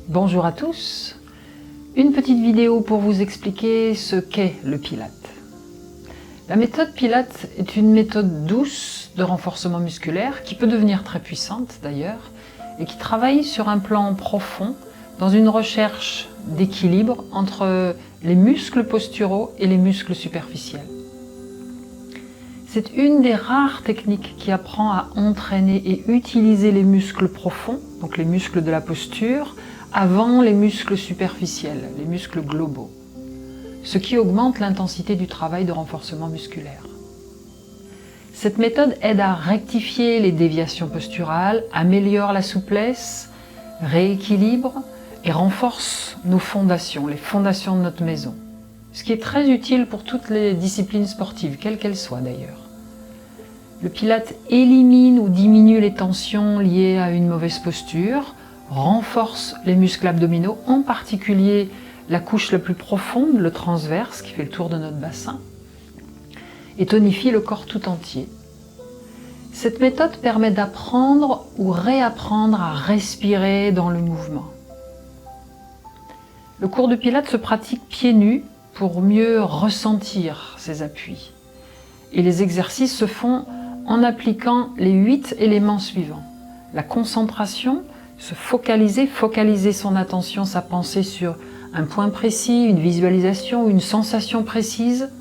Bonjour à tous, une petite vidéo pour vous expliquer ce qu'est le Pilate. La méthode Pilate est une méthode douce de renforcement musculaire qui peut devenir très puissante d'ailleurs et qui travaille sur un plan profond dans une recherche d'équilibre entre les muscles posturaux et les muscles superficiels. C'est une des rares techniques qui apprend à entraîner et utiliser les muscles profonds, donc les muscles de la posture, avant les muscles superficiels, les muscles globaux, ce qui augmente l'intensité du travail de renforcement musculaire. Cette méthode aide à rectifier les déviations posturales, améliore la souplesse, rééquilibre et renforce nos fondations, les fondations de notre maison, ce qui est très utile pour toutes les disciplines sportives, quelles qu'elles soient d'ailleurs. Le Pilate élimine ou diminue les tensions liées à une mauvaise posture, renforce les muscles abdominaux, en particulier la couche la plus profonde, le transverse, qui fait le tour de notre bassin, et tonifie le corps tout entier. Cette méthode permet d'apprendre ou réapprendre à respirer dans le mouvement. Le cours de Pilate se pratique pieds nus pour mieux ressentir ses appuis. Et les exercices se font en appliquant les 8 éléments suivants. La concentration, se focaliser son attention, sa pensée sur un point précis, une visualisation, une sensation précise,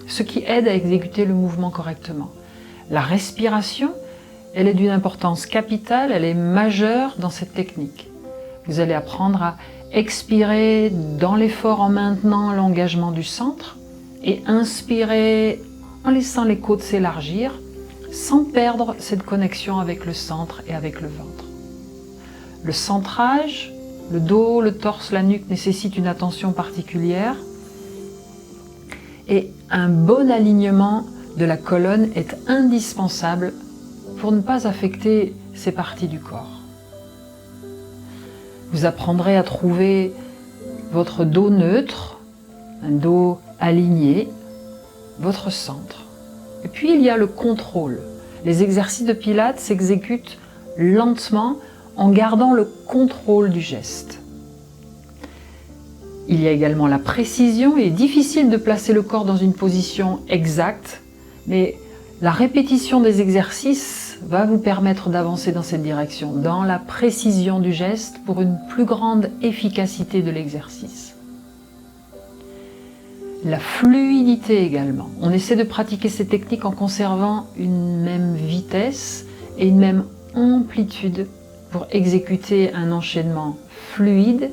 ce qui aide à exécuter le mouvement correctement. La respiration, elle est d'une importance capitale, elle est majeure dans cette technique. Vous allez apprendre à expirer dans l'effort en maintenant l'engagement du centre et inspirer en laissant les côtes s'élargir sans perdre cette connexion avec le centre et avec le ventre. Le centrage, le dos, le torse, la nuque nécessitent une attention particulière et un bon alignement de la colonne est indispensable pour ne pas affecter ces parties du corps. Vous apprendrez à trouver votre dos neutre, un dos aligné, votre centre. Et puis il y a le contrôle. Les exercices de Pilate s'exécutent lentement en gardant le contrôle du geste. Il y a également la précision. Il est difficile de placer le corps dans une position exacte, mais la répétition des exercices va vous permettre d'avancer dans cette direction, dans la précision du geste pour une plus grande efficacité de l'exercice. La fluidité également. On essaie de pratiquer ces techniques en conservant une même vitesse et une même amplitude pour exécuter un enchaînement fluide,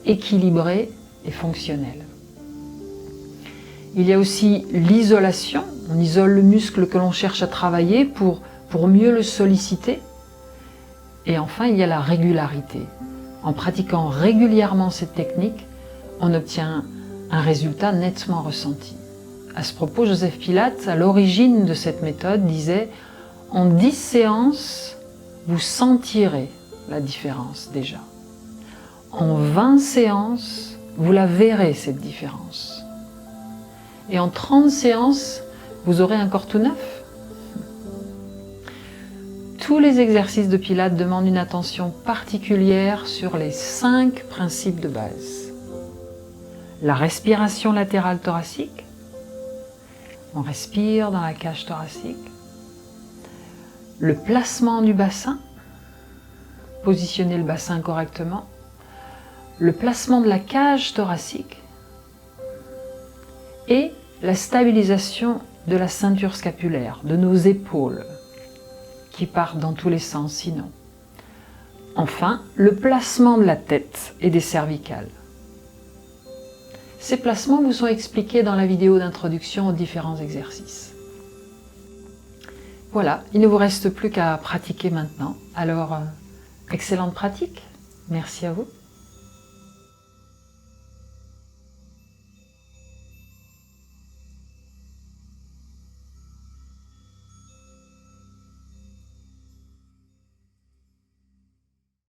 équilibré et fonctionnel. Il y a aussi l'isolation. On isole le muscle que l'on cherche à travailler pour mieux le solliciter. Et enfin, il y a la régularité. En pratiquant régulièrement cette technique, on obtient un résultat nettement ressenti. À ce propos, Joseph Pilate, à l'origine de cette méthode, disait « En 10 séances, vous sentirez la différence déjà. En 20 séances, vous la verrez cette différence. Et en 30 séances, vous aurez un corps tout neuf. » Tous les exercices de Pilate demandent une attention particulière sur les 5 principes de base. La respiration latérale thoracique. On respire dans la cage thoracique. Le placement du bassin. Positionner le bassin correctement. Le placement de la cage thoracique. Et la stabilisation de la ceinture scapulaire, de nos épaules, qui partent dans tous les sens sinon. Enfin, le placement de la tête et des cervicales. Ces placements vous sont expliqués dans la vidéo d'introduction aux différents exercices. Voilà, il ne vous reste plus qu'à pratiquer maintenant. Alors, excellente pratique. Merci à vous.